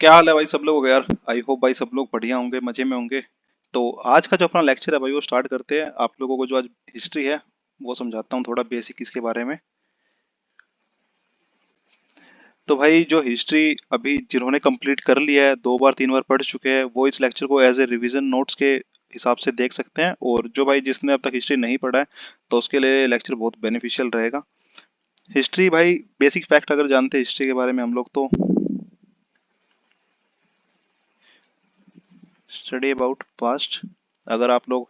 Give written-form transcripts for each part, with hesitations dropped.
क्या हाल है भाई सब लोग यार। आई होप भाई सब लोग बढ़िया होंगे, मजे में होंगे। तो आज का जो अपना लेक्चर है भाई वो स्टार्ट करते हैं। आप लोगों को जो आज हिस्ट्री है वो समझाता हूँ थोड़ा बेसिक इसके बारे में। तो भाई जो हिस्ट्री अभी जिन्होंने कंप्लीट कर लिया है, 2 बार 3 बार पढ़ चुके हैं, वो इस लेक्चर को एज ए रिवीजन नोट्स के हिसाब से देख सकते हैं। और जो भाई जिसने अब तक हिस्ट्री नहीं पढ़ा है तो उसके लिए लेक्चर बहुत बेनिफिशियल रहेगा। हिस्ट्री भाई बेसिक फैक्ट अगर जानते हैं हिस्ट्री के बारे में हम लोग, तो स्टडी अबाउट पास्ट। अगर आप लोग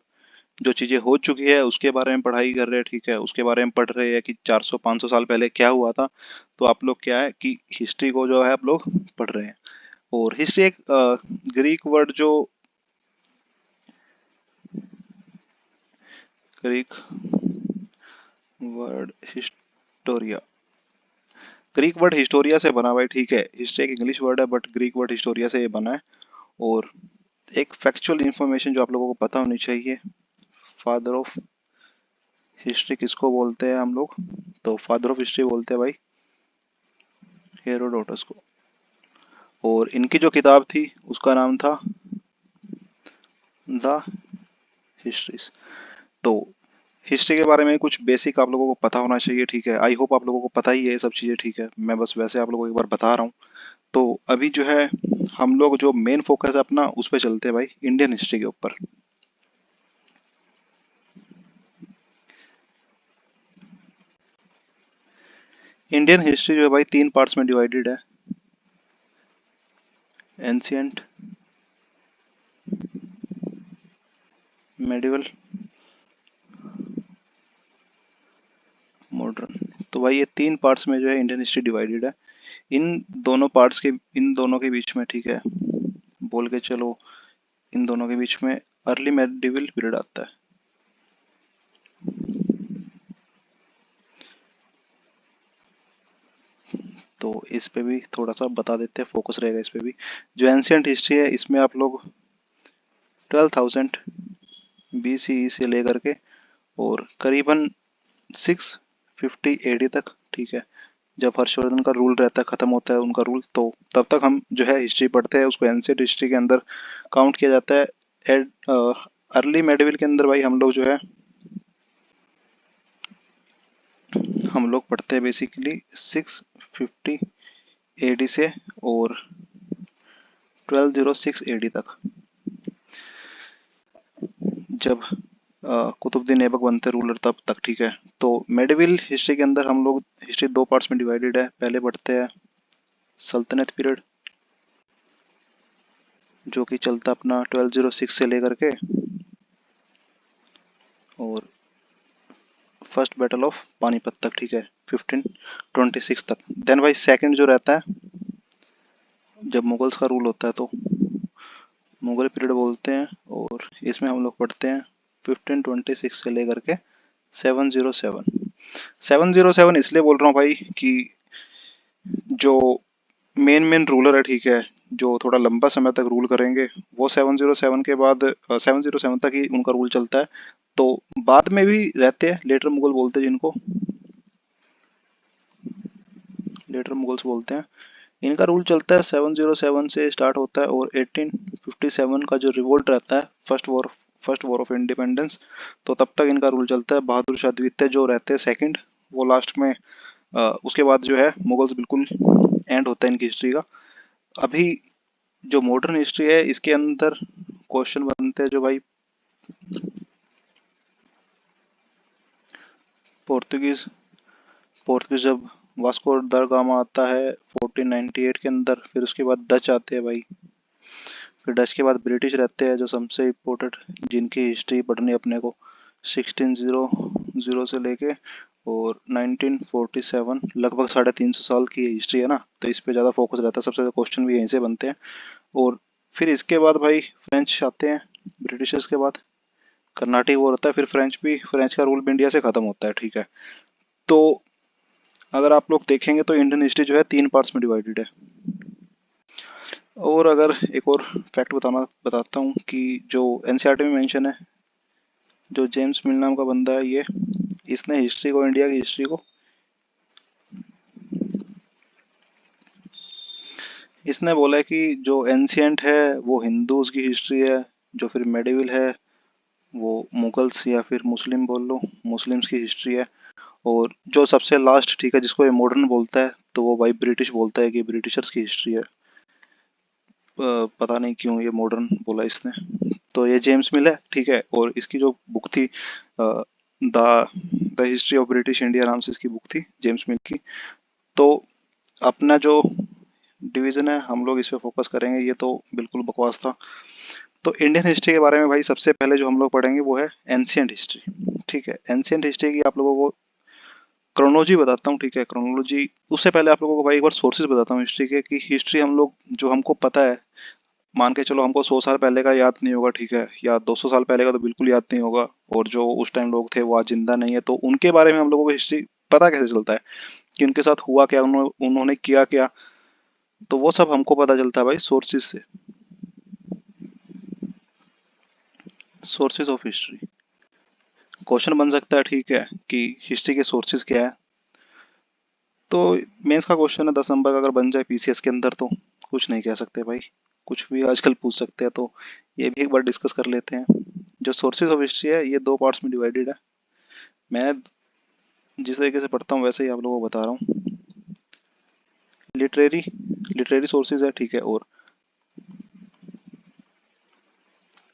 जो चीजें हो चुकी है उसके बारे में पढ़ाई कर रहे हैं, ठीक है, उसके बारे में पढ़ रहे हैं कि 400 500 साल पहले क्या हुआ था, तो आप लोग क्या है कि हिस्ट्री को जो है आप लोग पढ़ रहे हैं। और हिस्ट्री एक ग्रीक वर्ड जो Greek word Historia, Greek word Historia से बना हुआ है, ठीक है। हिस्ट्री एक इंग्लिश वर्ड है बट ग्रीक वर्ड हिस्टोरिया से ये बना है। और एक फैक्चुअल इंफॉर्मेशन जो आप लोगों को पता होनी चाहिए, फादर ऑफ हिस्ट्री किसको बोलते हैं हम लोग, तो फादर ऑफ हिस्ट्री बोलते हैं भाई हेरोडोटस को। और इनकी जो किताब थी उसका नाम था द हिस्ट्रीज। तो हिस्ट्री के बारे में कुछ बेसिक आप लोगों को पता होना चाहिए, ठीक है। आई होप आप लोगों को पता ही है ये सब चीज़ें, ठीक है। मैं बस वैसे आप लोगों को एक बार बता रहा हूँ। तो अभी जो है हम लोग जो मेन फोकस है अपना उस पर चलते हैं भाई, इंडियन हिस्ट्री के ऊपर। इंडियन हिस्ट्री जो है भाई 3 पार्ट्स में डिवाइडेड है। Ancient, medieval, modern. तो भाई ये 3 पार्ट्स में जो है इंडियन हिस्ट्री डिवाइडेड है। इन इन दोनों के बीच में, ठीक है, बोल के चलो, इन दोनों के बीच में अर्ली मेडिवल पीरियड आता है। तो इस पे भी थोड़ा सा बता देते हैं, फोकस रहेगा इस पे भी। जो एंशियंट हिस्ट्री है इसमें आप लोग 12,000 BCE से लेकर के और करीबन 650 AD तक, ठीक है, जब हर्षवर्धन का रूल रहता है, खत्म होता है उनका रूल, तो तब तक हम जो है हिस्ट्री पढ़ते हैं, उसको एंशियंट हिस्ट्री के अंदर काउंट किया जाता है। एड अर्ली मेडिवल के अंदर भाई हम लोग जो है हम लोग पढ़ते हैं बेसिकली 650 AD से और 1206 AD तक, जब कुतुबुद्दीन ऐबक बनते रूलर तब तक, ठीक है। तो मेडिवल हिस्ट्री के अंदर हम लोग हिस्ट्री 2 पार्ट्स में डिवाइडेड है। पहले पढ़ते हैं सल्तनत पीरियड, जो कि चलता अपना 1206 से लेकर के और फर्स्ट बैटल ऑफ पानीपत तक, ठीक है, 1526 तक। देन भाई सेकंड जो रहता है, जब मुगल्स का रूल होता है तो मुगल पीरियड बोलते हैं। और इसमें हम लोग पढ़ते हैं 1526 से लेकर के 707। 707 इसलिए बोल रहा हूँ भाई कि जो मेन मेन रूलर है, ठीक है, जो थोड़ा लंबा समय तक रूल करेंगे, वो 707 के बाद 707 तक ही उनका रूल चलता है। तो बाद में भी रहते हैं लेटर मुगल बोलते हैं जिनको, लेटर मुगल्स बोलते हैं। इनका रूल चलता है 707 से स्टार्ट होता है और 1857 का जो रिवोल्ट रहता है, फर्स्ट वॉर ऑफ इंडिपेंडेंस, तो तब तक इनका रूल चलता है। बहादुर शाह द्वितीय जो रहते हैं सेकंड, वो लास्ट में उसके बाद जो है मुगल्स बिल्कुल एंड होता है इनकी हिस्ट्री का। अभी जो मॉडर्न हिस्ट्री है इसके अंदर क्वेश्चन बनते हैं जो भाई पोर्तुगीज पोर्तुगीज जब वास्को द गामा आता है 1498 के अंदर, फिर उसके बाद डच आते हैं भाई, फिर डच के बाद ब्रिटिश रहते हैं जो सबसे इम्पोर्टेंट, जिनकी हिस्ट्री पढ़नी है अपने को 1600 से लेके और 1947, लगभग 350 साल की हिस्ट्री है ना, तो इस पे ज़्यादा फोकस रहता है, सबसे ज़्यादा क्वेश्चन भी यहीं से बनते हैं। और फिर इसके बाद भाई फ्रेंच आते हैं, ब्रिटिशर्स के बाद कर्नाटिक वॉर होता है, फिर फ्रेंच का रूल भी इंडिया से ख़त्म होता है, ठीक है। तो अगर आप लोग देखेंगे तो इंडियन हिस्ट्री जो है 3 पार्ट्स में डिवाइडेड है। और अगर एक और फैक्ट बताता हूँ कि जो एनसीईआरटी में मेंशन है, जो जेम्स मिल नाम का बंदा है, ये इसने हिस्ट्री को, इंडिया की हिस्ट्री को इसने बोला है कि जो एंशियंट है वो हिंदूज की हिस्ट्री है, जो फिर मेडिवल है वो मुगल्स या फिर मुस्लिम बोल लो, मुस्लिम्स की हिस्ट्री है, और जो सबसे लास्ट ठीक है जिसको ये मॉडर्न बोलता है तो वो भाई ब्रिटिश बोलता है कि ब्रिटिशर्स की हिस्ट्री है। पता नहीं क्यों ये मॉडर्न बोला इसने। तो ये जेम्स मिल है ठीक है, और इसकी जो बुक थी the the history of British India नाम से इसकी बुक थी जेम्स मिल की। तो अपना जो डिवीजन है हम लोग इस पे फोकस करेंगे, ये तो बिल्कुल बकवास था। तो इंडियन हिस्ट्री के बारे में भाई सबसे पहले जो हम लोग पढ़ेंगे वो है एंशियंट हिस्ट्री। ठीक है, एंशियंट हिस्ट्री की आप लोगों को क्रोनोलॉजी बताता हूँ। ठीक है, क्रोनोलॉजी उससे पहले आप लोगों को भाई एक बार सोर्सेज बताता हूँ हिस्ट्री के, कि हिस्ट्री हम लोग जो हमको पता है, मान के चलो हमको 100 साल पहले का याद नहीं होगा ठीक है, या 200 साल पहले का तो बिल्कुल याद नहीं होगा, और जो उस टाइम लोग थे वो आज जिंदा नहीं है, तो उनके बारे में हम लोगों को हिस्ट्री पता कैसे चलता है कि उनके साथ हुआ क्या, उन्होंने किया क्या। तो वो सब हमको पता चलता है भाई सोर्सेज से। सोर्सेज ऑफ हिस्ट्री क्वेश्चन बन सकता है ठीक है, कि हिस्ट्री के सोर्सेज क्या है। तो मेंस का क्वेश्चन है 10 नंबर का, अगर बन जाए पीसीएस के अंदर तो कुछ नहीं कह सकते भाई, कुछ भी आजकल पूछ सकते हैं। तो ये भी एक बार डिस्कस कर लेते हैं। जो सोर्सेज ऑफ हिस्ट्री है ये दो पार्ट्स में डिवाइडेड है। मैं जिस तरीके से पढ़ता हूँ वैसे ही आप लोगों को बता रहा हूँ। लिटरेरी लिटरेरी सोर्सेज है ठीक है, और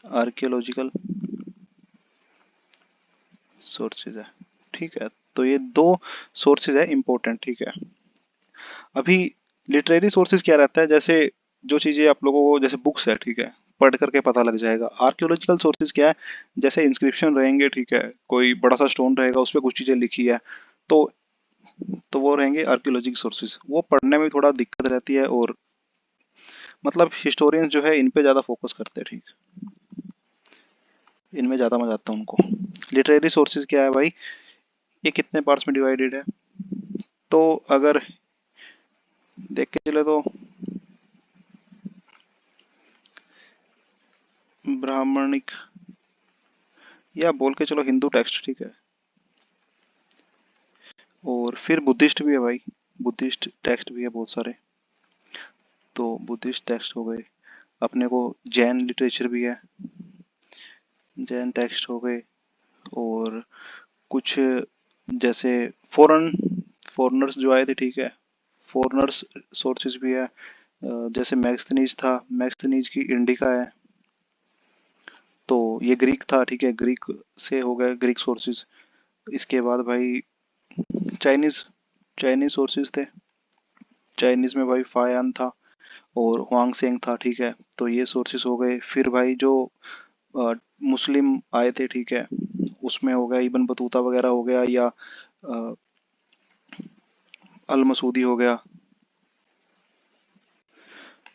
आर्कियोलॉजिकल सोर्सेज है ठीक है। तो ये दो सोर्सेज है इंपॉर्टेंट ठीक है। अभी लिटरेरी सोर्सेज क्या रहता है, जैसे जो चीजें आप लोगों को जैसे बुक्स है ठीक है, पढ़ करके पता लग जाएगा। आर्कियोलॉजिकल सोर्सेज क्या है, जैसे इंस्क्रिप्शन रहेंगे ठीक है, कोई बड़ा सा स्टोन रहेगा उस पर कुछ चीजें लिखी है, तो वो रहेंगे आर्कियोलॉजिकल सोर्सेज। वो पढ़ने में थोड़ा दिक्कत रहती है, और मतलब हिस्टोरियंस जो है इन पे ज्यादा फोकस करते हैं ठीक, इनमें ज्यादा मजा आता है उनको। लिटरेरी सोर्सेज क्या है भाई, ये कितने पार्ट्स में डिवाइडेड है, तो अगर देख के चले तो ब्राह्मणिक, या बोल के चलो हिंदू टेक्स्ट ठीक है, और फिर बुद्धिस्ट भी है भाई, बुद्धिस्ट टेक्स्ट भी है बहुत सारे। तो बुद्धिस्ट टेक्स्ट हो गए, अपने को जैन लिटरेचर भी है, जैन टेक्स्ट हो गए, और कुछ जैसे फॉरेन फॉरेनर्स जो आए थे ठीक है, फॉरेनर्स सोर्सेज भी है। जैसे मैक्सनीज था, मैक्सनीज की इंडिका है, तो ये ग्रीक था ठीक है, ग्रीक से हो गए ग्रीक सोर्सेज। इसके बाद भाई चाइनीज चाइनीज सोर्सेज थे, चाइनीज में भाई फायान था और हुआंग सेंग था ठीक है। तो ये सोर्सेस हो गए। फिर भाई जो अ, मुस्लिम आए थे ठीक है, उसमें हो गया इब्न बतूता वगैरह हो गया, या अल मसूदी हो गया,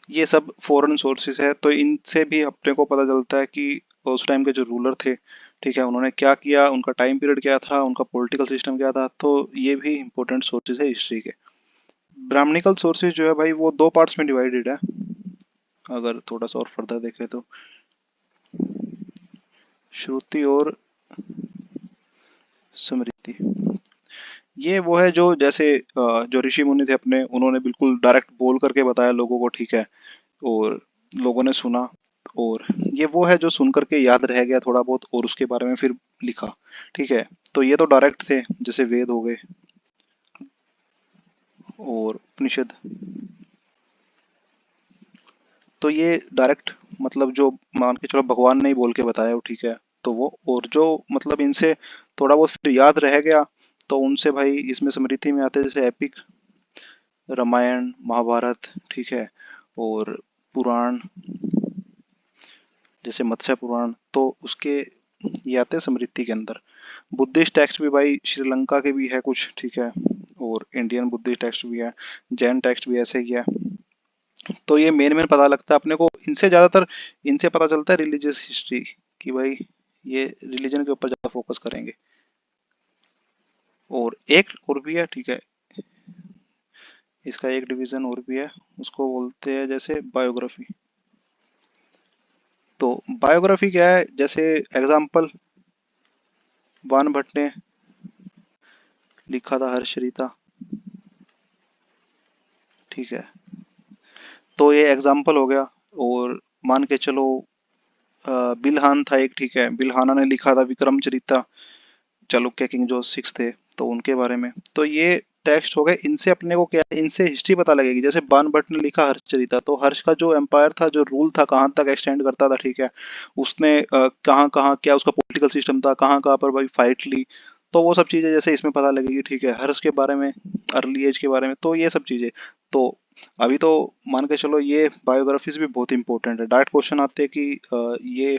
ये सब फॉरेन सोर्सेस है। तो इनसे भी अपने को पता चलता है कि उस टाइम के जो रूलर थे ठीक है, उन्होंने क्या किया, उनका टाइम पीरियड क्या था, उनका पॉलिटिकल सिस्टम क्या था। तो ये भी इंपॉर्टेंट सोर्सेज है हिस्ट्री के। ब्राह्मणिकल सोर्सेज जो है भाई वो दो पार्ट्स में डिवाइडेड है, अगर थोड़ा सा और फर्दर देखे तो श्रुति और स्मृति। ये वो है जो जैसे जो ऋषि मुनि थे अपने, उन्होंने बिल्कुल डायरेक्ट बोल करके बताया लोगों को ठीक है, और लोगों ने सुना, और ये वो है जो सुन करके याद रह गया थोड़ा बहुत, और उसके बारे में फिर लिखा ठीक है। तो ये तो डायरेक्ट थे, जैसे वेद हो गए और उपनिषद। तो ये डायरेक्ट मतलब जो मान के चलो भगवान ने ही बोल के बताया हो ठीक है, तो वो, और जो मतलब इनसे थोड़ा बहुत फिर याद रह गया, तो उनसे भाई इसमें स्मृति में आते हैं जैसे एपिक, रामायण महाभारत ठीक है, और पुराण जैसे मत्स्य पुराण, तो उसके ये आते हैं स्मृति के अंदर। बुद्धिस्ट टेक्स्ट भी भाई श्रीलंका के भी है कुछ ठीक है, और इंडियन बुद्धिस्ट टेक्स्ट भी है, जैन टेक्स्ट भी ऐसे ही है। तो ये मेन मेन पता लगता है अपने को इनसे, ज्यादातर इनसे पता चलता है रिलीजियस हिस्ट्री, कि भाई ये रिलीजन के ऊपर ज्यादा फोकस करेंगे। और एक और भी है ठीक है, इसका एक डिवीजन और भी है, उसको बोलते हैं जैसे बायोग्राफी। तो बायोग्राफी क्या है, जैसे एग्जाम्पल बाण भट्ट ने लिखा था हर्षरिता ठीक है, तो ये एग्जाम्पल हो गया। और मान के चलो बिल्हान था एक, ठीक है, बिल्हाना ने लिखा था विक्रम चरिता, चालुक्य किंग जो सिक्स थे, तो उनके बारे में। तो ये टेक्स्ट हो गए, इनसे अपने को क्या, इनसे हिस्ट्री पता लगेगी। जैसे बाण भट्ट ने लिखा हर्षचरिता, तो हर्ष का जो एम्पायर था, जो रूल था, कहाँ तक एक्सटेंड करता था, ठीक है, उसने कहाँ कहाँ क्या उसका पॉलिटिकल सिस्टम था, कहाँ कहाँ पर भाई फाइट ली, तो वो सब चीजें जैसे इसमें पता लगेगी, ठीक है, हर्ष के बारे में, अर्ली एज के बारे में, तो ये सब चीजें। तो अभी तो मान के चलो ये बायोग्राफीज भी बहुत इंपॉर्टेंट है। डायरेक्ट क्वेश्चन आते हैं कि ये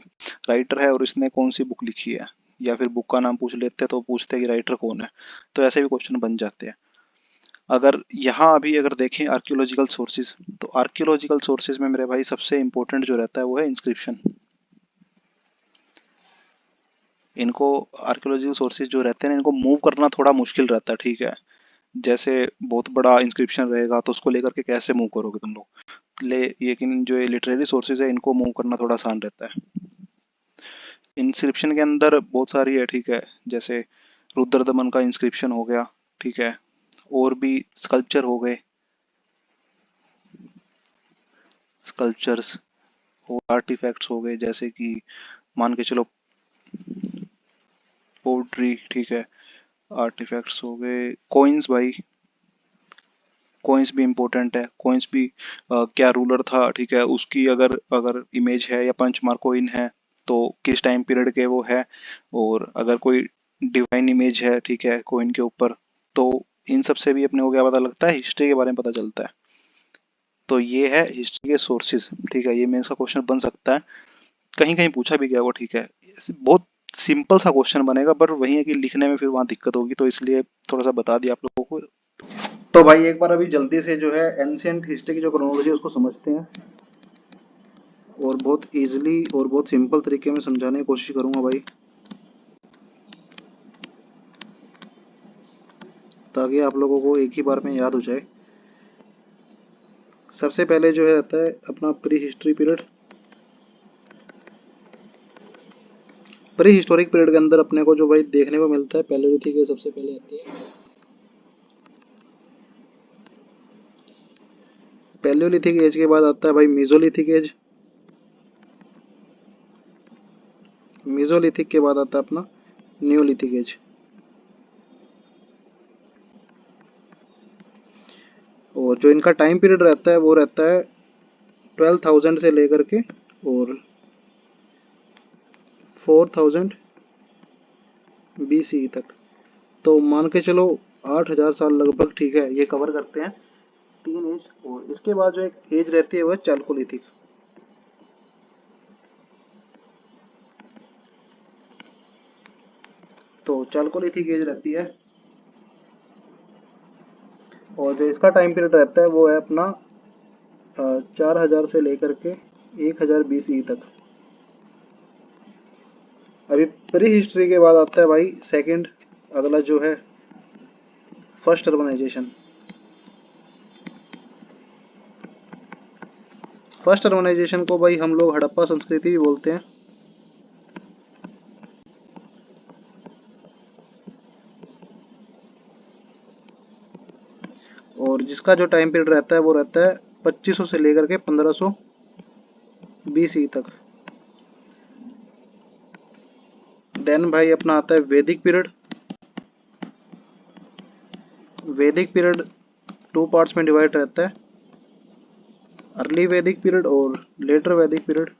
राइटर है और इसने कौन सी बुक लिखी है, या फिर बुक का नाम पूछ लेते हैं तो पूछते हैं कि राइटर कौन है। तो ऐसे भी क्वेश्चन बन जाते हैं। अगर यहाँ अभी अगर देखें आर्कियोलॉजिकल सोर्सेज, तो आर्कियोलॉजिकल सोर्सेज में मेरे भाई सबसे इंपॉर्टेंट जो रहता है वो है इंस्क्रिप्शन। इनको आर्कियोलॉजिकल सोर्सेज जो रहते हैं इनको मूव करना थोड़ा मुश्किल रहता है, ठीक है। जैसे बहुत बड़ा इंस्क्रिप्शन रहेगा तो उसको लेकर के कैसे मूव करोगे तुम लोग, लेकिन जो ये लिटरेरी सोर्सेज है इनको मूव करना थोड़ा आसान रहता है। इंस्क्रिप्शन के अंदर बहुत सारी है, ठीक है, जैसे रुद्रदमन का इंस्क्रिप्शन हो गया, ठीक है, और भी स्कल्पचर हो गए, स्कल्पचर्स और आर्टिफैक्ट्स हो गए, जैसे कि मान के चलो पोट्री, ठीक है, आर्टिफैक्ट्स हो गए, कॉइन्स भाई, कॉइन्स भी इम्पोर्टेंट है। कॉइन्स भी क्या रूलर था, ठीक है, उसकी अगर अगर इमेज है या पंचमार्क कॉइन है तो किस टाइम पीरियड के वो है, और अगर कोई डिवाइन इमेज है, ठीक है, कॉइन के ऊपर, तो इन सब से भी अपने को क्या पता लगता है, हिस्ट्री के बारे में पता चलता है। तो ये है हिस्ट्री के सोर्सेज, ठीक है, ये मेंस का क्वेश्चन बन सकता है, कहीं कहीं पूछा भी गया वो, ठीक है। बहुत सिंपल सा क्वेश्चन बनेगा, पर वही है कि लिखने में फिर वहां दिक्कत होगी, तो इसलिए थोड़ा सा बता दिया आप लोगों को। तो भाई एक बार अभी जल्दी से जो है एंशियंट हिस्ट्री की जो क्रोनोलॉजी है उसको समझते हैं, और बहुत इजीली और बहुत सिंपल तरीके में समझाने की कोशिश करूंगा भाई, ताकि आप लोगों को एक ही बार में याद हो जाए। सबसे पहले जो है रहता है अपना pre history period. Pre historic period के अंदर अपने को जो भाई देखने को मिलता है, पैलेयोलिथिक एज सबसे पहले आती है। पैलेयोलिथिक एज के बाद आता है भाई मेसोलिथिक एज। मेसोलिथिक के बाद आता है अपना न्यूलिथिक एज। और जो इनका टाइम पीरियड रहता है वो रहता है 12,000 से लेकर के और 4,000 BCE तक। तो मान के चलो 8,000 साल लगभग, ठीक है, ये कवर करते हैं तीन एज। और इसके बाद जो एक एज रहती है वो है चालकोलिथिक। तो चालकोलिथिक एज रहती है, और जो इसका टाइम पीरियड रहता है वो है अपना 4,000 से लेकर के 1,000 BCE तक। अभी प्री हिस्ट्री के बाद आता है भाई सेकंड, अगला जो है फर्स्ट अर्बनाइजेशन। फर्स्ट अर्बनाइजेशन को भाई हम लोग हड़प्पा संस्कृति भी बोलते हैं। और जिसका जो टाइम पीरियड रहता है वो रहता है 2500 से लेकर के 1500 BCE तक। देन भाई अपना आता है वैदिक पीरियड। वैदिक पीरियड टू पार्ट्स में डिवाइड रहता है, अर्ली वैदिक पीरियड और लेटर वैदिक पीरियड।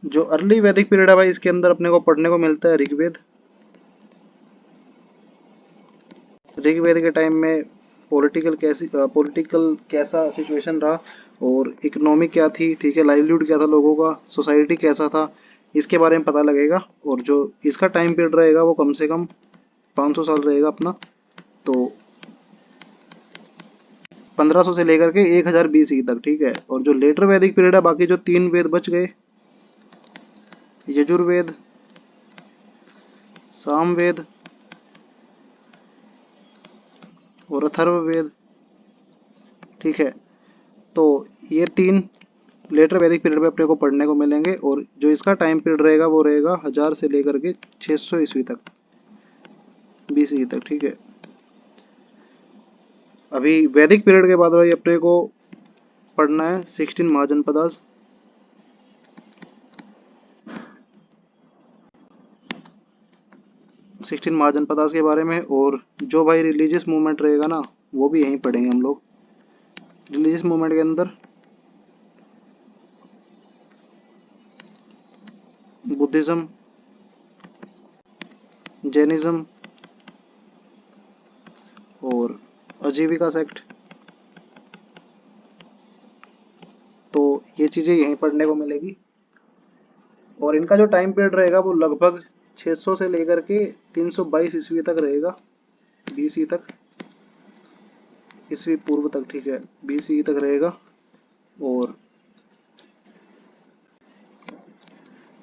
जो अर्ली वैदिक पीरियड है भाई इसके अंदर अपने को पढ़ने को मिलता है ऋग्वेद। ऋग्वेद के टाइम में पॉलिटिकल कैसा सिचुएशन रहा, और इकोनॉमी क्या थी, ठीक है, लाइवलीहुड क्या था लोगों का, सोसाइटी कैसा था, इसके बारे में पता लगेगा। और जो इसका टाइम पीरियड रहेगा वो कम से कम 500 साल रहेगा अपना। तो 1500 से लेकर के 1000 BC तक, ठीक है। और जो लेटर वैदिक पीरियड है, बाकी जो तीन वेद बच गए, यजुर्वेद, सामवेद और अथर्ववेद, ठीक है। तो ये तीन लेटर वैदिक पीरियड में अपने को पढ़ने को मिलेंगे, और जो इसका टाइम पीरियड रहेगा वो रहेगा 1000 से लेकर के 600 ईस्वी तक, BCE तक, ठीक है। अभी वैदिक पीरियड के बाद भाई अपने को पढ़ना है 16 महाजनपदास। 16 महाजनपदास के बारे में, और जो भाई रिलीजियस मूवमेंट रहेगा ना वो भी यहीं पढ़ेंगे हम लोग। रिलीजियस मूवमेंट के अंदर बुद्धिज्म, जैनिज्म और आजीविका सेक्ट, तो ये चीज़ें यहीं पढ़ने को मिलेगी। और इनका जो टाइम पीरियड रहेगा वो लगभग 600 से लेकर के 322 ईस्वी तक रहेगा, बीसी तक, ईस्वी पूर्व तक, ठीक है, बीसी तक रहेगा। और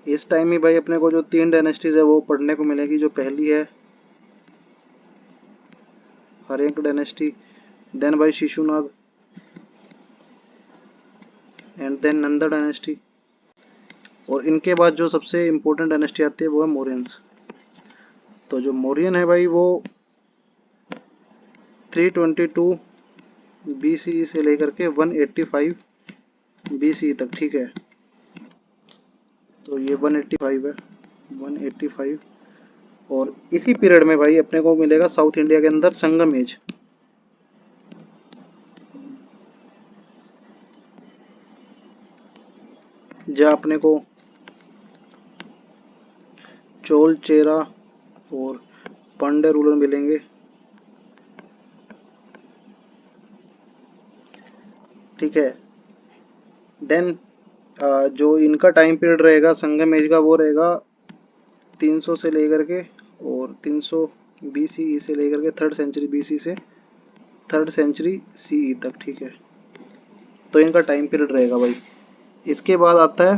इस टाइम में भाई अपने को जो 3 डायनेस्टीज है वो पढ़ने को मिलेगी। जो पहली है Haryanka dynasty, then by Shishunaga, and then Nanda dynasty. और इनके बाद जो सबसे इम्पोर्टेंट डायनेस्टी आती है वो है मौर्यंस। तो जो मौर्यन है भाई वो 322 बीसी से लेकर के 185 बीसी तक, ठीक है। तो ये 185 है, 185। और इसी पीरियड में भाई अपने को मिलेगा साउथ इंडिया के अंदर संगम एज। जहाँ अपने को चोल, चेरा और पांड्य रूलर मिलेंगे, ठीक है। देन जो इनका टाइम पीरियड रहेगा संगम एज का वो रहेगा 300 से लेकर के, और 300 बीसीई से लेकर के 3rd सेंचुरी बीसी से 3rd सेंचुरी सीई तक, ठीक है। तो इनका टाइम पीरियड रहेगा भाई। इसके बाद आता है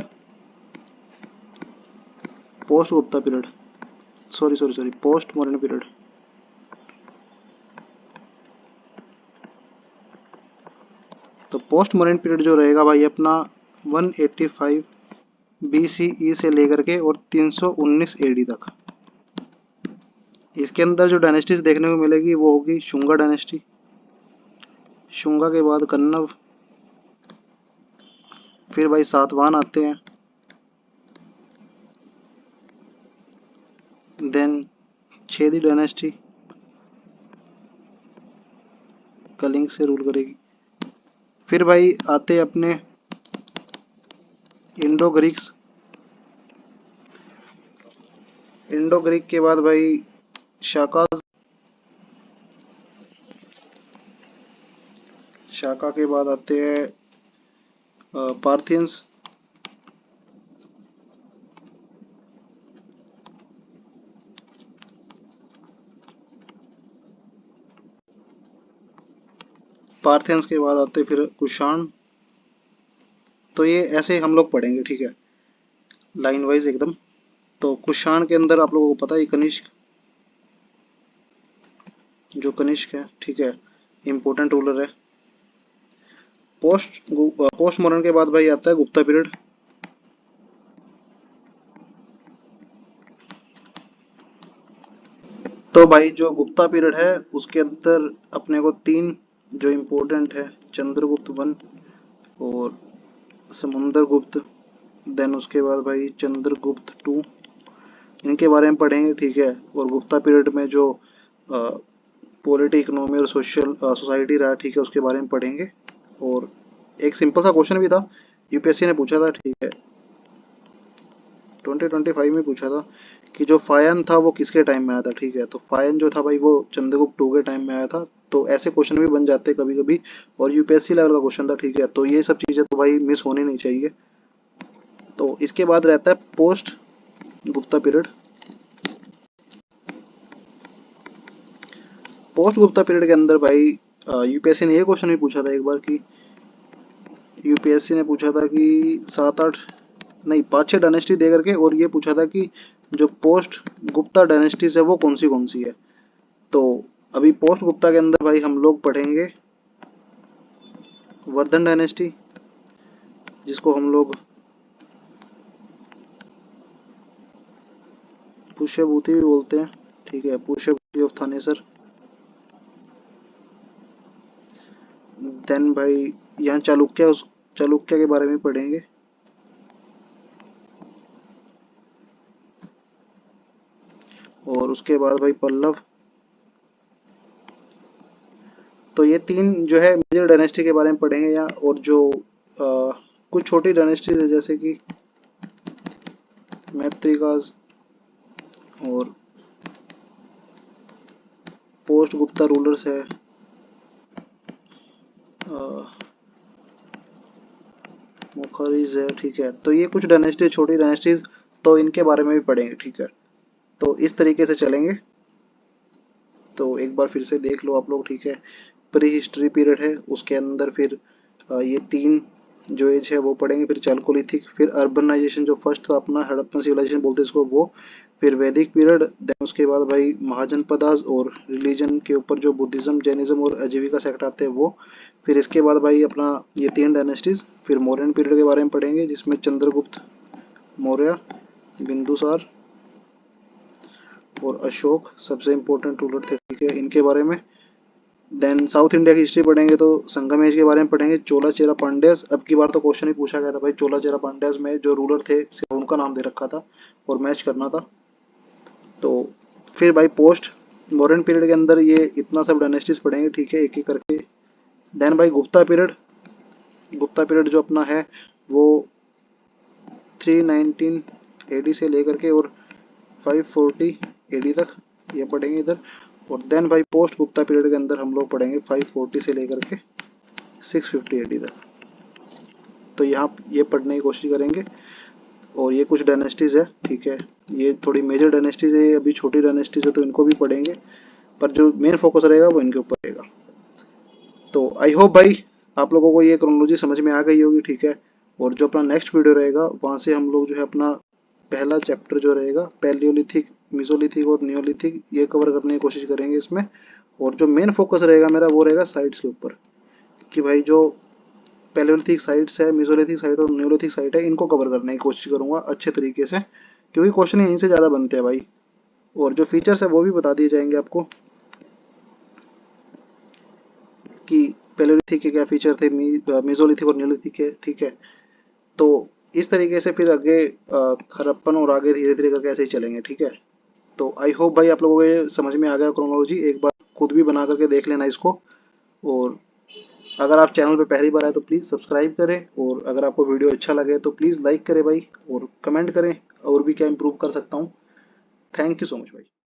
post Gupta period, sorry post modern period. तो पोस्ट मॉडर्न पीरियड जो रहेगा भाई अपना 185 बीसीई से लेकर के और 319 एडी तक। इसके अंदर जो डायनेस्टीज देखने को मिलेगी वो होगी शुंगा डायनेस्टी, शुंगा के बाद कन्नव, फिर भाई सातवाहन आते हैं, देन छेदी डायनेस्टी कलिंग से रूल करेगी। फिर भाई आते हैं अपने इंडो ग्रीक्स, इंडो ग्रीक के बाद भाई शाका, शाका के बाद आते हैं पार्थियंस, पार्थियंस के बाद आते फिर कुषाण। तो ये ऐसे हम लोग पढ़ेंगे, ठीक है, लाइन वाइज एकदम। तो कुषाण के अंदर आप लोगों को पता है कनिष्क, जो कनिष्क है, ठीक है, इम्पोर्टेंट रूलर है। पोस्ट मॉडर्न के बाद भाई आता है गुप्ता पीरियड। तो भाई जो गुप्ता पीरियड है उसके अंदर अपने को 3 जो इम्पोर्टेंट है, चंद्रगुप्त 1 और समुद्रगुप्त, देन उसके बाद भाई चंद्रगुप्त 2, इनके बारे में पढ़ेंगे, ठीक है। और गुप्ता पीरियड में जो पॉलिटी, इकोनॉमी और सोशल सोसाइटी रहा, ठीक है, उसके बारे में पढ़ेंगे। और एक सिंपल सा क्वेश्चन भी था, यूपीएससी ने पूछा था, ठीक है, 2025 में पूछा था कि जो फायन था वो किसके टाइम में आया था, ठीक है। तो फायन जो था भाई वो चंद्रगुप्त 2 के टाइम में आया था। तो ऐसे क्वेश्चन भी बन जाते हैं कभी कभी, और यूपीएससी लेवल का क्वेश्चन था, ठीक है। तो ये सब चीज़ें तो भाई मिस होनी नहीं चाहिए। तो इसके बाद रहता है post Gupta period. Post Gupta period के अंदर भाई यूपीएससी ने ये क्वेश्चन भी पूछा था एक बार कि यूपीएससी ने पूछा था कि 7-8 नहीं 5-6 डायनेस्टी दे करके, और ये पूछा था कि जो पोस्ट गुप्ता डायनेस्टीज है वो कौन सी है। तो अभी पोस्ट गुप्ता के अंदर भाई हम लोग पढ़ेंगे वर्धन डायनेस्टी, जिसको हम लोग पुष्यभूति भी बोलते हैं, ठीक है, पुष्यभूति ऑफ थानेसर। देन भाई यहाँ चालुक्य के बारे में पढ़ेंगे। और उसके बाद भाई पल्लव। तो ये 3 जो है मेजर डायनेस्टी के बारे में पढ़ेंगे यहाँ। और जो कुछ छोटी डायनेस्टीज है जैसे कि मैत्रिकाज और पोस्ट गुप्ता रूलर्स है, मुखरीज है, ठीक है। तो ये कुछ डायनेस्टी, छोटी डायनेस्टीज, तो इनके बारे में भी पढ़ेंगे, ठीक है। तो इस तरीके से चलेंगे। तो एक बार फिर से देख लो आप लोग, ठीक है। प्री हिस्ट्री पीरियड है, उसके अंदर फिर ये 3 जो एज है वो पढ़ेंगे। फिर चालकोलिथिक, फिर अर्बनाइजेशन जो फर्स्ट था अपना हड़प्पन सिविलाइजेशन बोलते हैं इसको, वो। फिर वैदिक पीरियड, देन उसके बाद भाई महाजनपदास और रिलीजन के ऊपर जो बुद्धिज्म, जैनिज्म और आजीविका सेक्ट आते हैं वो। फिर इसके बाद भाई अपना ये 3 डायनेस्टीज। फिर मौर्यन पीरियड के बारे में पढ़ेंगे जिसमें चंद्रगुप्त मौर्य, बिंदुसार और अशोक सबसे इम्पोर्टेंट रूलर थे, ठीक है, इनके बारे में। देन साउथ इंडिया की हिस्ट्री पढ़ेंगे तो संगम एज के बारे में पढ़ेंगे, चोला चेरा पांड्यास। अब की बार तो क्वेश्चन ही पूछा गया था भाई, चोला चेरा पांड्यास में जो रूलर थे सिर्फ उनका नाम दे रखा था और मैच करना था। तो फिर भाई पोस्ट मॉडर्न पीरियड के अंदर ये इतना सब डायनेस्टीज पढ़ेंगे, ठीक है, एक एक करके। देन भाई गुप्ता पीरियड जो अपना है वो 319 एडी से लेकर के और 540 एडी तक ये पढ़ेंगे इधर। और देन भाई पोस्ट गुप्ता पीरियड के अंदर हम लोग पढ़ेंगे 540 से लेकर के 650 एडी तक। तो यहाँ ये पढ़ने की कोशिश करेंगे। और ये कुछ डायनेस्टीज है, ठीक है, ये थोड़ी मेजर डायनेस्टीज है, अभी छोटी डायनेस्टीज है तो इनको भी पढ़ेंगे, पर जो मेन फोकस रहेगा वो इनके ऊपर रहेगा। तो आई होप भाई आप लोगों को ये क्रोनोलॉजी समझ में आ गई होगी, ठीक है। और जो अपना नेक्स्ट वीडियो रहेगा वहाँ से हम लोग जो है अपना पहला चैप्टर जो रहेगा पैलियोलिथिक, मेसोलिथिक और नियोलिथिक, ये कवर करने की कोशिश करेंगे इसमें। और जो मेन फोकस रहेगा मेरा वो रहेगा साइट्स के ऊपर, कि भाई जो पैलियोलिथिक साइट्स है, मेसोलिथिक साइट और नियोलिथिक साइट है, इनको कवर करने की कोशिश करूंगा अच्छे तरीके से, क्योंकि क्वेश्चन यहीं से ज़्यादा बनते हैं भाई। और जो फीचर्स है वो भी बता दिए जाएंगे आपको कि पैलियोलिथिक के क्या फीचर थे, मेसोलिथिक और नियोलिथिक के, ठीक है। तो इस तरीके से फिर आगे हड़प्पन और आगे धीरे धीरे करके ऐसे ही चलेंगे, ठीक है। तो आई होप भाई आप लोगों को ये समझ में आ गया क्रोनोलॉजी, एक बार खुद भी बना करके देख लेना इसको। और अगर आप चैनल पे पहली बार आए तो प्लीज़ सब्सक्राइब करें, और अगर आपको वीडियो अच्छा लगे तो प्लीज़ लाइक करें भाई, और कमेंट करें और भी क्या इम्प्रूव कर सकता हूँ। थैंक यू सो मच भाई।